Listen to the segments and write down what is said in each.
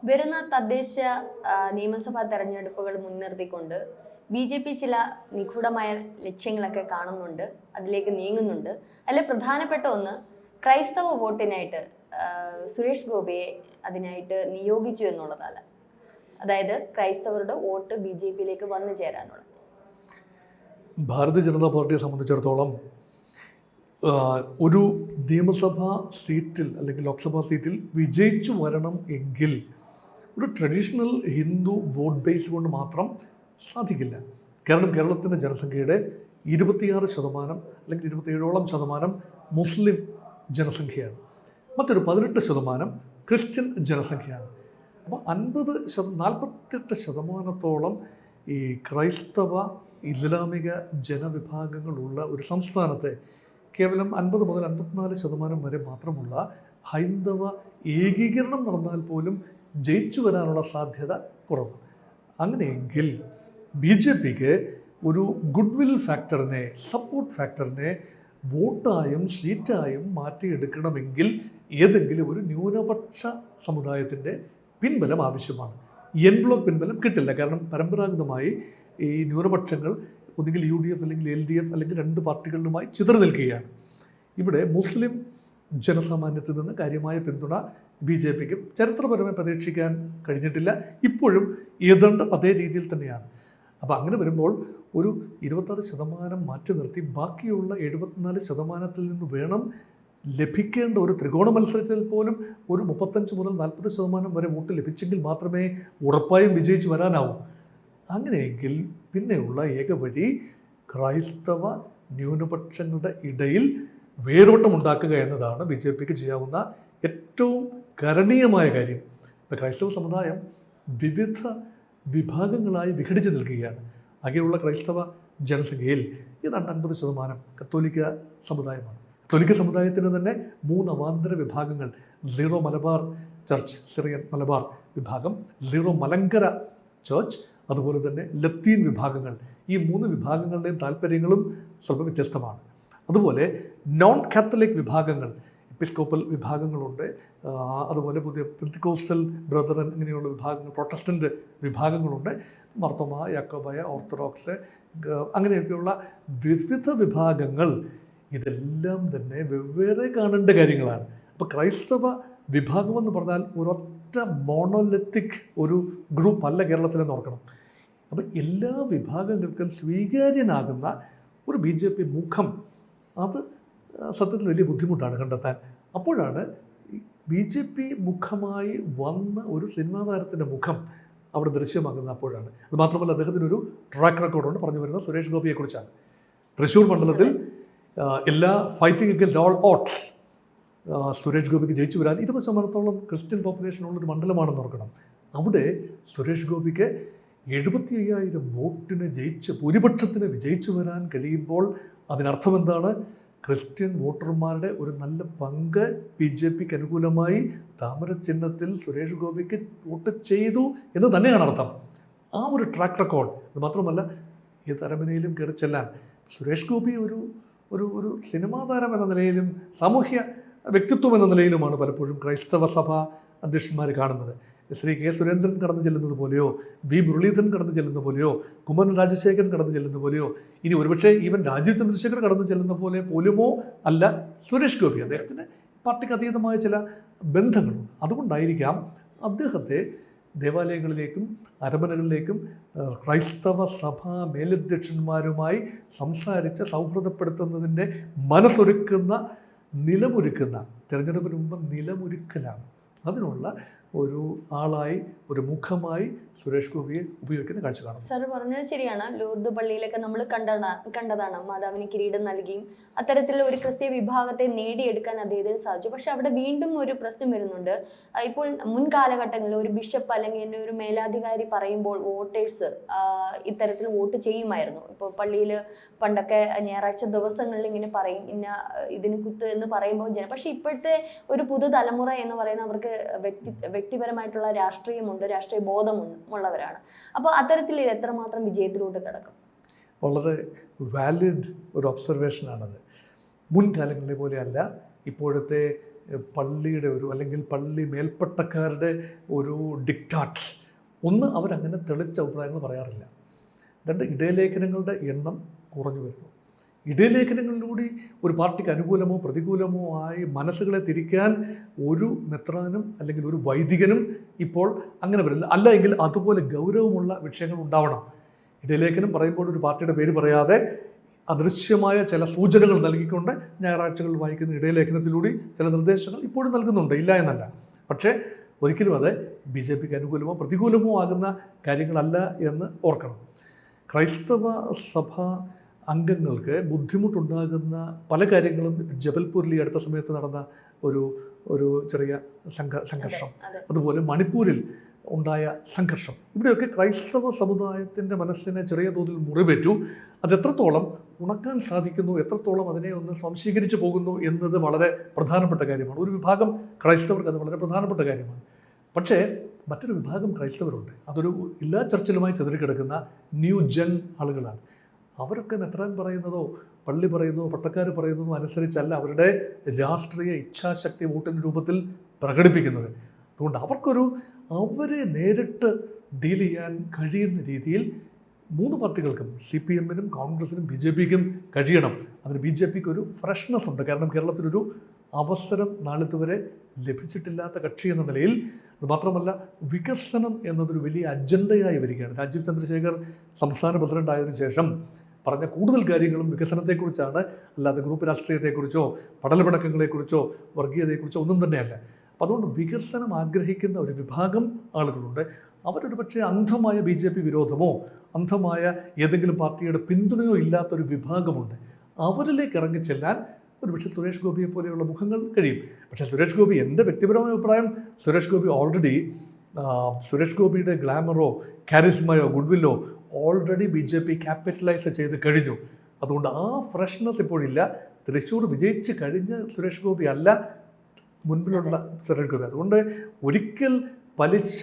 വരുന്ന തദ്ദേശ നിയമസഭാ തെരഞ്ഞെടുപ്പുകൾ മുൻനിർത്തിക്കൊണ്ട് BJP ചില നിഗൂഢമായ ലക്ഷ്യങ്ങളൊക്കെ കാണുന്നുണ്ട്, അതിലേക്ക് നീങ്ങുന്നുണ്ട്. അതിൽ പ്രധാനപ്പെട്ട ഒന്ന് ക്രൈസ്തവ വോട്ടിനായിട്ട് സുരേഷ് ഗോപിയെ അതിനായിട്ട് നിയോഗിച്ചു എന്നുള്ളതാണ്. അതായത് ക്രൈസ്തവരുടെ വോട്ട് BJPയിലേക്ക് വന്നു ചേരാനുള്ള. ഭാരതീയ ജനതാ പാർട്ടിയെ സംബന്ധിച്ചിടത്തോളം ഒരു നിയമസഭാ സീറ്റിൽ അല്ലെങ്കിൽ ലോക്സഭാ സീറ്റിൽ വിജയിച്ചു വരണം എങ്കിൽ ഒരു ട്രഡീഷണൽ ഹിന്ദു വോട്ട് ബേസ് കൊണ്ട് മാത്രം സാധിക്കില്ല. കാരണം കേരളത്തിൻ്റെ ജനസംഖ്യയുടെ 26% അല്ലെങ്കിൽ 27% മുസ്ലിം ജനസംഖ്യയാണ്, മറ്റൊരു 18% ക്രിസ്ത്യൻ ജനസംഖ്യയാണ്. അപ്പോൾ 48% ഈ ക്രൈസ്തവ ഇസ്ലാമിക ജനവിഭാഗങ്ങളുള്ള ഒരു സംസ്ഥാനത്തെ കേവലം 50 മുതൽ 54% വരെ മാത്രമുള്ള ഹൈന്ദവ ഏകീകരണം നടന്നാൽ പോലും ജയിച്ചു വരാനുള്ള സാധ്യത കുറവാണ്. അങ്ങനെയെങ്കിൽ BJPക്ക് ഒരു ഗുഡ് വിൽ ഫാക്ടറിനെ, സപ്പോർട്ട് ഫാക്ടറിനെ വോട്ടായും സീറ്റായും മാറ്റിയെടുക്കണമെങ്കിൽ ഏതെങ്കിലും ഒരു ന്യൂനപക്ഷ സമുദായത്തിൻ്റെ പിൻബലം ആവശ്യമാണ്. എൻ ബ്ലോക്ക് പിൻബലം കിട്ടില്ല. കാരണം പരമ്പരാഗതമായി ഈ ന്യൂനപക്ഷങ്ങൾ ഒന്നുകിൽ UDF അല്ലെങ്കിൽ LDF അല്ലെങ്കിൽ 2 പാർട്ടികളിലുമായി ചിതറി നിൽക്കുകയാണ്. ഇവിടെ മുസ്ലിം ജനസാമാന്യത്തിൽ നിന്ന് കാര്യമായ പിന്തുണ BJPക്ക് ചരിത്രപരമായി പ്രതീക്ഷിക്കാൻ കഴിഞ്ഞിട്ടില്ല. ഇപ്പോഴും ഏതാണ്ട് അതേ രീതിയിൽ തന്നെയാണ്. അപ്പോൾ അങ്ങനെ വരുമ്പോൾ ഒരു 26% മാറ്റി നിർത്തി ബാക്കിയുള്ള 74% നിന്ന് വേണം ലഭിക്കേണ്ട ഒരു ത്രികോണ മത്സരത്തിൽ പോലും ഒരു 35 മുതൽ 40% വരെ വോട്ട് ലഭിച്ചെങ്കിൽ മാത്രമേ ഉറപ്പായും വിജയിച്ച് വരാനാവൂ. അങ്ങനെയെങ്കിൽ പിന്നെയുള്ള ഏക വഴി ക്രൈസ്തവ ന്യൂനപക്ഷങ്ങളുടെ ഇടയിൽ വേരോട്ടമുണ്ടാക്കുക എന്നതാണ് BJPക്ക് ചെയ്യാവുന്ന ഏറ്റവും കരണീയമായ കാര്യം. ഇപ്പോൾ ക്രൈസ്തവ സമുദായം വിവിധ വിഭാഗങ്ങളായി വിഘടിച്ച് നിൽക്കുകയാണ്. ആകെയുള്ള ക്രൈസ്തവ ജനസംഖ്യയിൽ ഏതാണ്ട് 50% കത്തോലിക്ക സമുദായമാണ്. കത്തോലിക്ക സമുദായത്തിന് തന്നെ 3 അവാന്തര വിഭാഗങ്ങൾ: zero Malabar church, Syrian Malabar വിഭാഗം, സീറോ മലങ്കര ചർച്ച്, അതുപോലെ തന്നെ ലത്തീൻ വിഭാഗങ്ങൾ. ഈ 3 വിഭാഗങ്ങളുടെയും താല്പര്യങ്ങളും സ്വല്പം വ്യത്യസ്തമാണ്. അതുപോലെ നോൺ കാത്തലിക് വിഭാഗങ്ങൾ, എപ്പിസ്കോപ്പൽ വിഭാഗങ്ങളുണ്ട്, അതുപോലെ പുതിയ പെന്തിക്കോസ്റ്റൽ ബ്രദറൻ ഇങ്ങനെയുള്ള വിഭാഗങ്ങൾ, പ്രൊട്ടസ്റ്റൻ്റ് വിഭാഗങ്ങളുണ്ട്, മർത്തോമ, യാക്കോബായ, ഓർത്തഡോക്സ്, അങ്ങനെയൊക്കെയുള്ള വിവിധ വിഭാഗങ്ങൾ. ഇതെല്ലാം തന്നെ വെവ്വേറെ കാണേണ്ട കാര്യങ്ങളാണ്. അപ്പോൾ ക്രൈസ്തവ വിഭാഗമെന്ന് പറഞ്ഞാൽ ഒരൊറ്റ മോണോലിത്തിക് ഒരു ഗ്രൂപ്പ് അല്ല കേരളത്തിലെന്ന് ഓർക്കണം. അപ്പോൾ എല്ലാ വിഭാഗങ്ങൾക്കും സ്വീകാര്യനാകുന്ന ഒരു BJP മുഖം, അത് സത്യത്തിൽ വലിയ ബുദ്ധിമുട്ടാണ് കണ്ടെത്താൻ. അപ്പോഴാണ് BJP മുഖമായി വന്ന ഒരു സിനിമാ താരത്തിൻ്റെ മുഖം അവിടെ ദൃശ്യമാകുന്നത്. അപ്പോഴാണ്. അത് മാത്രമല്ല, അദ്ദേഹത്തിനൊരു ട്രാക്ക് റെക്കോർഡുണ്ട്. പറഞ്ഞു വരുന്നത് സുരേഷ് ഗോപിയെക്കുറിച്ചാണ്. തൃശ്ശൂർ മണ്ഡലത്തിൽ എല്ലാ fighting against all oats Suresh ഗോപിക്ക് ജയിച്ചു വരാൻ 20% ക്രിസ്ത്യൻ പോപ്പുലേഷനുള്ളൊരു മണ്ഡലമാണെന്ന് ഓർക്കണം. അവിടെ സുരേഷ് ഗോപിക്ക് 75,000 വോട്ടിന് ഭൂരിപക്ഷത്തിന് വിജയിച്ചു വരാൻ കഴിയുമ്പോൾ അതിനർത്ഥം എന്താണ്? ക്രിസ്ത്യൻ വോട്ടർമാരുടെ ഒരു നല്ല പങ്ക് BJPക്ക് അനുകൂലമായി താമര ചിഹ്നത്തിൽ സുരേഷ് ഗോപിക്ക് വോട്ട് ചെയ്തു എന്ന് തന്നെയാണ് അർത്ഥം. ആ ഒരു ട്രാക്ക് റെക്കോർഡ്. അത് മാത്രമല്ല, ഏത് അരമനയിലും കയറി ചെല്ലാൻ സുരേഷ് ഗോപി ഒരു ഒരു ഒരു സിനിമാ താരം എന്ന നിലയിലും സാമൂഹ്യ വ്യക്തിത്വം എന്ന നിലയിലുമാണ് പലപ്പോഴും ക്രൈസ്തവ സഭ അധ്യക്ഷന്മാർ കാണുന്നത്. ശ്രീ K. സുരേന്ദ്രൻ കടന്നു ചെല്ലുന്നത് പോലെയോ, V. മുരളീധരൻ കടന്നു ചെല്ലുന്ന പോലെയോ, കുമ്മനം രാജശേഖരൻ കടന്നു ചെല്ലുന്ന പോലെയോ, ഇനി ഒരുപക്ഷെ ഈവൻ രാജീവ് ചന്ദ്രശേഖർ കടന്നു ചെല്ലുന്ന പോലെ പോലുമോ അല്ല സുരേഷ് ഗോപി. അദ്ദേഹത്തിന് പാർട്ടിക്ക് അതീതമായ ചില ബന്ധങ്ങളുണ്ട്. അതുകൊണ്ടായിരിക്കാം അദ്ദേഹത്തെ ദേവാലയങ്ങളിലേക്കും അരമനകളിലേക്കും ക്രൈസ്തവ സഭാ മേലധ്യക്ഷന്മാരുമായി സംസാരിച്ച് സൗഹൃദപ്പെടുത്തുന്നതിൻ്റെ നിലമൊരുക്കുന്ന തിരഞ്ഞെടുപ്പിന് മുമ്പ് നിലമൊരുക്കലാണ്. അതിനുള്ള ഒരു ആളായി, ഒരു മുഖമായി സുരേഷ് ഗോപിയെ ഉപയോഗിക്കുന്ന കാഴ്ച കാണും. സാർ പറഞ്ഞത് ശരിയാണ്. ലൂർദ് പള്ളിയിലൊക്കെ നമ്മൾ കണ്ടതാണ്. മാതാവിന് കിരീടം നൽകിയും അത്തരത്തിൽ ഒരു ക്രിസ്ത്യ വിഭാഗത്തെ നേടിയെടുക്കാൻ അദ്ദേഹത്തിന് സാധിച്ചു. പക്ഷെ അവിടെ വീണ്ടും ഒരു പ്രശ്നം വരുന്നുണ്ട്. ഇപ്പോൾ മുൻകാലഘട്ടങ്ങളിൽ ഒരു ബിഷപ്പ് അല്ലെങ്കിൽ ഒരു മേലാധികാരി പറയുമ്പോൾ വോട്ടേഴ്സ് ഇത്തരത്തിൽ വോട്ട് ചെയ്യുമായിരുന്നു. ഇപ്പോൾ പള്ളിയിൽ പണ്ടൊക്കെ ഞായറാഴ്ച ദിവസങ്ങളിൽ ഇങ്ങനെ പറയും, ഇതിന് കുത്ത് എന്ന് പറയുമ്പോൾ പക്ഷെ ഇപ്പോഴത്തെ ഒരു പുതുതലമുറ എന്ന് പറയുന്ന അവർക്ക് വ്യക്തിപരമായിട്ടുള്ള രാഷ്ട്രീയമുണ്ട്, രാഷ്ട്രീയ ബോധമുള്ളവരാണ്. അപ്പോൾ അത്തരത്തിൽ ഇത് എത്രമാത്രം വിജയത്തിലോട്ട് കിടക്കും? വളരെ വാലിഡ് ഒരു ഒബ്സർവേഷനാണത്. മുൻകാലങ്ങളെ പോലെയല്ല ഇപ്പോഴത്തെ പള്ളിയുടെ അല്ലെങ്കിൽ പള്ളി മേൽപ്പട്ടക്കാരുടെ ഒരു ഡിക്റ്റാറ്റ്. ഒന്ന്, അവരങ്ങനെ തെളിച്ച അഭിപ്രായങ്ങൾ പറയാറില്ല. രണ്ട്, ഇടയലേഖനങ്ങളുടെ എണ്ണം കുറഞ്ഞു വരുന്നു. ഇടയലേഖനങ്ങളിലൂടെ ഒരു പാർട്ടിക്ക് അനുകൂലമോ പ്രതികൂലമോ ആയി മനസ്സുകളെ തിരിക്കാൻ ഒരു മെത്രാനും അല്ലെങ്കിൽ ഒരു വൈദികനും ഇപ്പോൾ അങ്ങനെ വരില്ല. അല്ല എങ്കിൽ അതുപോലെ ഗൗരവമുള്ള വിഷയങ്ങൾ ഉണ്ടാവണം. ഇടയലേഖനം പറയുമ്പോൾ ഒരു പാർട്ടിയുടെ പേര് പറയാതെ അദൃശ്യമായ ചില സൂചനകൾ നൽകിക്കൊണ്ട് ഞായറാഴ്ചകൾ വായിക്കുന്ന ഇടയലേഖനത്തിലൂടെ ചില നിർദ്ദേശങ്ങൾ ഇപ്പോഴും നൽകുന്നുണ്ട്, ഇല്ല എന്നല്ല. പക്ഷേ ഒരിക്കലും അത് BJPക്ക് അനുകൂലമോ പ്രതികൂലമോ ആകുന്ന കാര്യങ്ങളല്ല എന്ന് ഓർക്കണം. ക്രൈസ്തവ സഭ അംഗങ്ങൾക്ക് ബുദ്ധിമുട്ടുണ്ടാകുന്ന പല കാര്യങ്ങളും ജബൽപൂരിൽ ഈ അടുത്ത സമയത്ത് നടന്ന ഒരു ചെറിയ സംഘർഷം, അതുപോലെ മണിപ്പൂരിൽ ഉണ്ടായ സംഘർഷം, ഇവിടെയൊക്കെ ക്രൈസ്തവ സമുദായത്തിൻ്റെ മനസ്സിനെ ചെറിയ തോതിൽ മുറിവേറ്റു. അതെത്രത്തോളം ഉണക്കാൻ സാധിക്കുന്നു, എത്രത്തോളം അതിനെ ഒന്ന് സംശീകരിച്ചു പോകുന്നു എന്നത് വളരെ പ്രധാനപ്പെട്ട കാര്യമാണ്. ഒരു വിഭാഗം ക്രൈസ്തവർക്ക് അത് വളരെ പ്രധാനപ്പെട്ട കാര്യമാണ്. പക്ഷേ മറ്റൊരു വിഭാഗം ക്രൈസ്തവരുണ്ട്, അതൊരു എല്ലാ ചർച്ചിലുമായി ചിതറിക്കിടക്കുന്ന ന്യൂ ജെൻ ആളുകളാണ്. അവരൊക്കെ മെത്രാൻ പറയുന്നതോ പള്ളി പറയുന്നതോ പട്ടക്കാർ പറയുന്നതോ അനുസരിച്ചല്ല അവരുടെ രാഷ്ട്രീയ ഇച്ഛാശക്തി വോട്ടിൻ്റെ രൂപത്തിൽ പ്രകടിപ്പിക്കുന്നത്. അതുകൊണ്ട് അവരെ നേരിട്ട് ഡീൽ ചെയ്യാൻ കഴിയുന്ന രീതിയിൽ മൂന്ന് പാർട്ടികൾക്കും, CPM-നും കോൺഗ്രസിനും BJPക്കും കഴിയണം. അതിന് BJPക്ക് ഒരു ഫ്രഷ്നെസ് ഉണ്ട്. കാരണം കേരളത്തിലൊരു അവസരം നാളിതുവരെ ലഭിച്ചിട്ടില്ലാത്ത കക്ഷി എന്ന നിലയിൽ. അതുമാത്രമല്ല, വികസനം എന്നതൊരു വലിയ അജണ്ടയായി വരികയാണ്. രാജീവ് ചന്ദ്രശേഖർ സംസ്ഥാന പ്രസിഡന്റ് ആയതിനു ശേഷം പറഞ്ഞ കൂടുതൽ കാര്യങ്ങളും വികസനത്തെക്കുറിച്ചാണ്, അല്ലാതെ ഗ്രൂപ്പ് രാഷ്ട്രീയത്തെക്കുറിച്ചോ പടലപിണക്കങ്ങളെക്കുറിച്ചോ വർഗീയതയെക്കുറിച്ചോ ഒന്നും തന്നെയല്ല. അപ്പം അതുകൊണ്ട് വികസനം ആഗ്രഹിക്കുന്ന ഒരു വിഭാഗം ആളുകളുണ്ട്. അവരൊരു പക്ഷേ അന്ധമായ BJP വിരോധമോ അന്ധമായ ഏതെങ്കിലും പാർട്ടിയുടെ പിന്തുണയോ ഇല്ലാത്തൊരു വിഭാഗമുണ്ട്. അവരിലേക്ക് ഇറങ്ങിച്ചെല്ലാൻ ഒരുപക്ഷെ സുരേഷ് ഗോപിയെ പോലെയുള്ള മുഖങ്ങൾ കഴിയും. പക്ഷേ സുരേഷ് ഗോപി, എൻ്റെ വ്യക്തിപരമായ അഭിപ്രായം, സുരേഷ് ഗോപി ഓൾറെഡി സുരേഷ് ഗോപിയുടെ ഗ്ലാമറോ കാരിസ്മയോ ഗുഡ്വില്ലോ ഓൾറെഡി BJP ക്യാപിറ്റലൈസ് ചെയ്ത് കഴിഞ്ഞു. അതുകൊണ്ട് ആ ഫ്രഷ്നെസ് ഇപ്പോഴില്ല. തൃശ്ശൂർ വിജയിച്ച് കഴിഞ്ഞ സുരേഷ് ഗോപി അല്ല മുൻപിലുള്ള സുരേഷ് ഗോപി. അതുകൊണ്ട് ഒരിക്കൽ പലിശ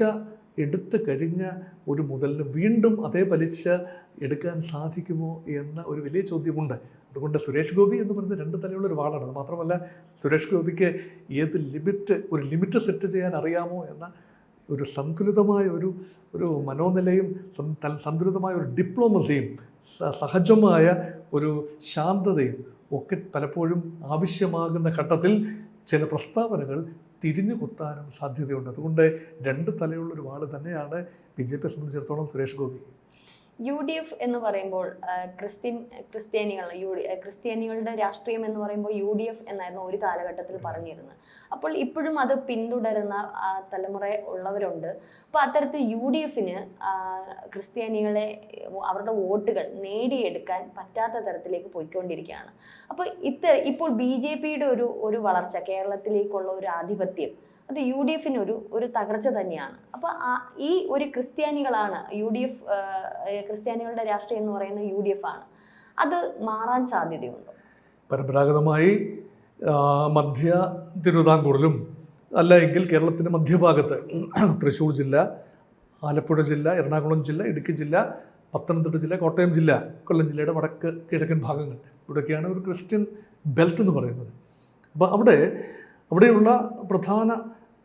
എടുത്തു കഴിഞ്ഞ ഒരു മുതലിന് വീണ്ടും അതേ പലിശ എടുക്കാൻ സാധിക്കുമോ എന്ന ഒരു വലിയ ചോദ്യമുണ്ട്. അതുകൊണ്ട് സുരേഷ് ഗോപി എന്ന് പറയുന്നത് രണ്ട് തലയുള്ള ഒരു വാളാണ്. മാത്രമല്ല സുരേഷ് ഗോപിക്ക് ഏത് ലിമിറ്റ് സെറ്റ് ചെയ്യാൻ അറിയാമോ എന്ന ഒരു സന്തുലിതമായ ഒരു മനോനിലയും സന്തുലിതമായ ഒരു ഡിപ്ലോമസിയും സഹജമായ ഒരു ശാന്തതയും ഒക്കെ പലപ്പോഴും ആവശ്യമാകുന്ന ഘട്ടത്തിൽ ചില പ്രസ്താവനകൾ തിരിഞ്ഞു കുത്താനും സാധ്യതയുണ്ട്. അതുകൊണ്ട് രണ്ട് തലയുള്ളൊരു വാള് തന്നെയാണ് BJPയെ സംബന്ധിച്ചിടത്തോളം സുരേഷ് ഗോപി. UDF എന്ന് പറയുമ്പോൾ ക്രിസ്ത്യാനികളുടെ രാഷ്ട്രീയം എന്ന് പറയുമ്പോൾ UDF എന്നായിരുന്നു ഒരു കാലഘട്ടത്തിൽ പറഞ്ഞിരുന്നത്. അപ്പോൾ ഇപ്പോഴും അത് പിന്തുടരുന്ന തലമുറ ഉള്ളവരുണ്ട്. അപ്പോൾ അത്തരത്തിൽ UDFന് ക്രിസ്ത്യാനികളെ അവരുടെ വോട്ടുകൾ നേടിയെടുക്കാൻ പറ്റാത്ത തരത്തിലേക്ക് പോയിക്കൊണ്ടിരിക്കുകയാണ്. അപ്പോൾ ഇപ്പോൾ BJPയുടെ ഒരു വളർച്ച, കേരളത്തിലേക്കുള്ള ഒരു ആധിപത്യം, അത് UDFന് ഒരു തകർച്ച തന്നെയാണ്. അപ്പോൾ ഈ ഒരു ക്രിസ്ത്യാനികളാണ് ക്രിസ്ത്യാനികളുടെ രാഷ്ട്രീയം എന്ന് പറയുന്ന UDF ആണ്. അത് മാറാൻ സാധ്യതയുണ്ടോ? പരമ്പരാഗതമായി മധ്യ തിരുവിതാംകൂറിലും അല്ല എങ്കിൽ കേരളത്തിൻ്റെ മധ്യഭാഗത്ത് തൃശ്ശൂർ ജില്ല, ആലപ്പുഴ ജില്ല, എറണാകുളം ജില്ല, ഇടുക്കി ജില്ല, പത്തനംതിട്ട ജില്ല, കോട്ടയം ജില്ല, കൊല്ലം ജില്ലയുടെ വടക്ക് കിഴക്കൻ ഭാഗങ്ങൾ, ഇവിടെയൊക്കെയാണ് ഒരു ക്രിസ്ത്യൻ ബെൽറ്റ് എന്ന് പറയുന്നത്. അപ്പോൾ അവിടെയുള്ള പ്രധാന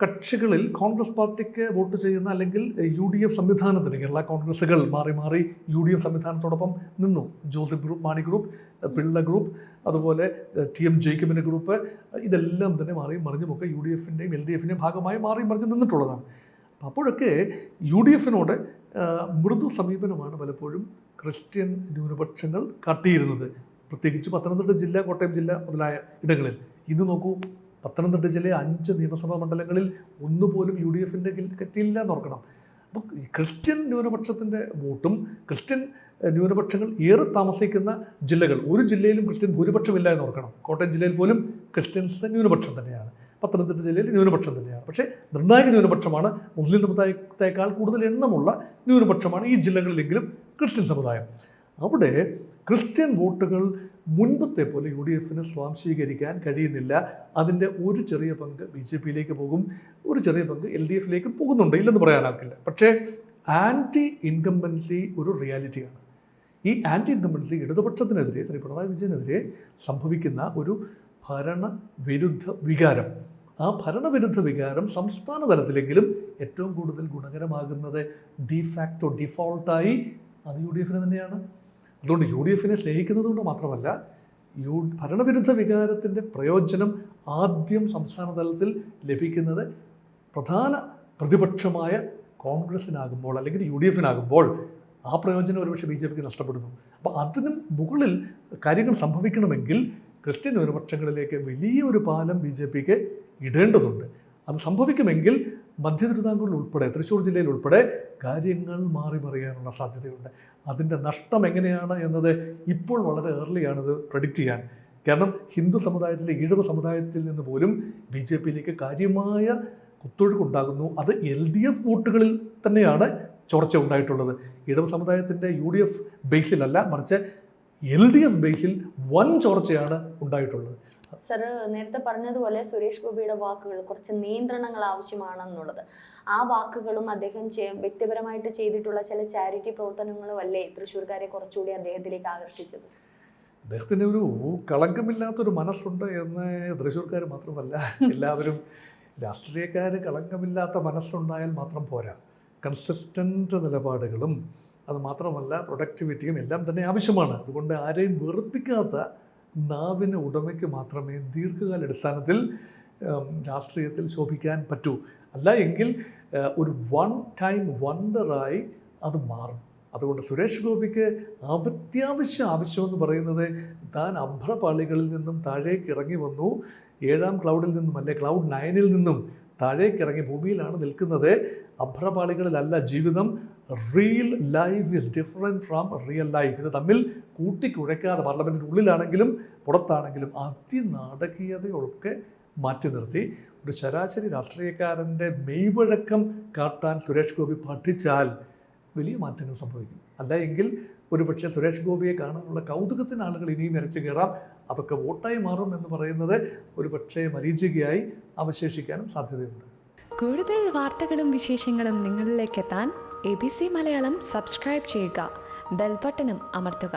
കക്ഷികളിൽ കോൺഗ്രസ് പാർട്ടിക്ക് വോട്ട് ചെയ്യുന്ന അല്ലെങ്കിൽ UDF സംവിധാനത്തിന് കേരള കോൺഗ്രസുകൾ മാറി മാറി UDF സംവിധാനത്തോടൊപ്പം നിന്നു. Joseph group, Mani group, Pillai group, അതുപോലെ TM ജേക്കബിൻ്റെ ഗ്രൂപ്പ്, ഇതെല്ലാം തന്നെ മാറിയും മറിഞ്ഞുമൊക്കെ UDFൻ്റെയും LDFൻ്റെയും ഭാഗമായി മാറി മറിഞ്ഞ് നിന്നിട്ടുള്ളതാണ്. അപ്പോഴൊക്കെ UDFനോട് മൃദു സമീപനമാണ് പലപ്പോഴും ക്രിസ്ത്യൻ ന്യൂനപക്ഷങ്ങൾ കാട്ടിയിരുന്നത്. പ്രത്യേകിച്ച് പത്തനംതിട്ട ജില്ല, കോട്ടയം ജില്ല മുതലായ ഇടങ്ങളിൽ. ഇന്ന് നോക്കൂ, പത്തനംതിട്ട ജില്ലയിലെ 5 നിയമസഭാ മണ്ഡലങ്ങളിൽ ഒന്നുപോലും UDFൻ്റെ കറ്റിയില്ല എന്നോർക്കണം. അപ്പോൾ ക്രിസ്ത്യൻ ന്യൂനപക്ഷത്തിൻ്റെ വോട്ടും ക്രിസ്ത്യൻ ന്യൂനപക്ഷങ്ങൾ ഏറെ താമസിക്കുന്ന ജില്ലകൾ, ഒരു ജില്ലയിലും ക്രിസ്ത്യൻ ഭൂരിപക്ഷമില്ല എന്നോർക്കണം. കോട്ടയം ജില്ലയിൽ പോലും ക്രിസ്ത്യൻസ് ന്യൂനപക്ഷം തന്നെയാണ്, പത്തനംതിട്ട ജില്ലയിൽ ന്യൂനപക്ഷം തന്നെയാണ്. പക്ഷേ നിർണായക ന്യൂനപക്ഷമാണ്, മുസ്ലിം സമുദായത്തേക്കാൾ കൂടുതൽ എണ്ണമുള്ള ന്യൂനപക്ഷമാണ് ഈ ജില്ലകളിലെങ്കിലും ക്രിസ്ത്യൻ സമുദായം. അവിടെ ക്രിസ്ത്യൻ വോട്ടുകൾ മുൻപത്തെ പോലെ UDFന് സ്വാംശീകരിക്കാൻ കഴിയുന്നില്ല. അതിൻ്റെ ഒരു ചെറിയ പങ്ക് BJPയിലേക്ക് പോകും, ഒരു ചെറിയ പങ്ക് LDFിലേക്ക് പോകുന്നുണ്ട്, ഇല്ലെന്ന് പറയാനാക്കില്ല. പക്ഷേ ആൻറ്റി ഇൻകംബൻസി ഒരു റിയാലിറ്റിയാണ്. ഈ ആൻറ്റി ഇൻകംബൻസി ഇടതുപക്ഷത്തിനെതിരെ, പിണറായി വിജയനെതിരെ സംഭവിക്കുന്ന ഒരു ഭരണവിരുദ്ധ വികാരം, ആ ഭരണവിരുദ്ധ വികാരം സംസ്ഥാന തലത്തിലെങ്കിലും ഏറ്റവും കൂടുതൽ ഗുണകരമാകുന്നത് ഡിഫാക്ടോ ഡിഫോൾട്ടായി അത് UDF തന്നെയാണ്. അതുകൊണ്ട് UDF സ്നേഹിക്കുന്നത് കൊണ്ട് മാത്രമല്ല, ഭരണവിരുദ്ധ വികാരത്തിൻ്റെ പ്രയോജനം ആദ്യം സംസ്ഥാന തലത്തിൽ ലഭിക്കുന്നത് പ്രധാന പ്രതിപക്ഷമായ കോൺഗ്രസിനാകുമ്പോൾ അല്ലെങ്കിൽ UDF ആ പ്രയോജനം ഒരുപക്ഷെ BJP നഷ്ടപ്പെടുന്നു. അപ്പോൾ അതിനും മുകളിൽ കാര്യങ്ങൾ സംഭവിക്കണമെങ്കിൽ ക്രിസ്ത്യൻ ന്യൂനപക്ഷങ്ങളിലേക്ക് വലിയൊരു പാലം BJP ഇടേണ്ടതുണ്ട്. അത് സംഭവിക്കുമെങ്കിൽ മധ്യ തിരുവിതാംകൂറിൽ ഉൾപ്പെടെ തൃശ്ശൂർ ജില്ലയിൽ ഉൾപ്പെടെ കാര്യങ്ങൾ മാറി മറിയാനുള്ള സാധ്യതയുണ്ട്. അതിൻ്റെ നഷ്ടം എങ്ങനെയാണ് എന്നത് ഇപ്പോൾ വളരെ ഏർലിയാണിത് പ്രഡിക്റ്റ് ചെയ്യാൻ. കാരണം ഹിന്ദു സമുദായത്തിലെ ഈഴവ സമുദായത്തിൽ നിന്ന് പോലും BJPയിലേക്ക് കാര്യമായ കുത്തൊഴുക്കുണ്ടാകുന്നു. അത് LDF വോട്ടുകളിൽ തന്നെയാണ് ചോർച്ച ഉണ്ടായിട്ടുള്ളത്. ഈഴവ സമുദായത്തിൻ്റെ UDF ബേസിലല്ല, മറിച്ച് LDF ബേസിൽ വൻ ചോർച്ചയാണ് ഉണ്ടായിട്ടുള്ളത്. സർ നേരത്തെ പറഞ്ഞതുപോലെ സുരേഷ് ഗോപിയുടെ വാക്കുകൾ കുറച്ച് നിയന്ത്രണങ്ങൾ ആവശ്യമാണെന്നുള്ളത്, ആ വാക്കുകളും അദ്ദേഹം വ്യക്തിപരമായിട്ട് ചെയ്തിട്ടുള്ള ചില ചാരിറ്റി പ്രവർത്തനങ്ങളും അല്ലേ തൃശ്ശൂർക്കാരെ കുറച്ചുകൂടി അദ്ദേഹത്തിലേക്ക് ആകർഷിച്ചത്? അദ്ദേഹത്തിന് ഒരു കളങ്കമില്ലാത്തൊരു മനസ്സുണ്ട് എന്ന് തൃശ്ശൂർക്കാർ മാത്രമല്ല, എല്ലാവരും രാഷ്ട്രീയക്കാർ കളങ്കമില്ലാത്ത മനസ്സുണ്ടായാൽ മാത്രം പോരാ. കൺസിസ്റ്റൻ്റ് നിലപാടുകളും അത് മാത്രമല്ല പ്രൊഡക്ടിവിറ്റിയും എല്ലാം തന്നെ ആവശ്യമാണ്. അതുകൊണ്ട് ആരെയും വെറുപ്പിക്കാത്ത നാവിന് ഉടമയ്ക്ക് മാത്രമേ ദീർഘകാലാടിസ്ഥാനത്തിൽ രാഷ്ട്രീയത്തിൽ ശോഭിക്കാൻ പറ്റൂ. അല്ല എങ്കിൽ ഒരു വൺ ടൈം വണ്ടറായി അത് മാറും. അതുകൊണ്ട് സുരേഷ് ഗോപിക്ക് അത്യാവശ്യം ആവശ്യമെന്ന് പറയുന്നത് താൻ അഭ്രപാളികളിൽ നിന്നും താഴേക്ക് ഇറങ്ങി വന്നു, 7ാം ക്ലൗഡിൽ നിന്നും അല്ലെ ക്ലൗഡ് 9ൽ നിന്നും താഴേക്ക് ഇറങ്ങി ഭൂമിയിലാണ് നിൽക്കുന്നത്. അഭ്രപാളികളിലല്ല ജീവിതം. Real life is different from real life. ഇത് തമ്മിൽ കൂട്ടിക്കുഴയ്ക്കാതെ പാർലമെൻറ്റിൻ്റെ ഉള്ളിലാണെങ്കിലും പുറത്താണെങ്കിലും അതിനാടകീയതയൊക്കെ മാറ്റി നിർത്തി ഒരു ശരാശരി രാഷ്ട്രീയക്കാരൻ്റെ മെയ്വഴക്കം കാട്ടാൻ സുരേഷ് ഗോപി പഠിച്ചാൽ വലിയ മാറ്റങ്ങൾ സംഭവിക്കും. അല്ല എങ്കിൽ ഒരുപക്ഷെ സുരേഷ് ഗോപിയെ കാണാനുള്ള കൗതുകത്തിന് ആളുകൾ ഇനിയും ഇരച്ചു കയറാം. അതൊക്കെ വോട്ടായി മാറും എന്ന് പറയുന്നത് ഒരുപക്ഷെ മരീചികയായി അവശേഷിക്കാനും സാധ്യതയുണ്ട്. കൂടുതൽ വാർത്തകളും വിശേഷങ്ങളും നിങ്ങളിലേക്ക് എത്താൻ ABC മലയാളം സബ്സ്ക്രൈബ് ചെയ്യുക, ബെൽ ബട്ടണും അമർത്തുക.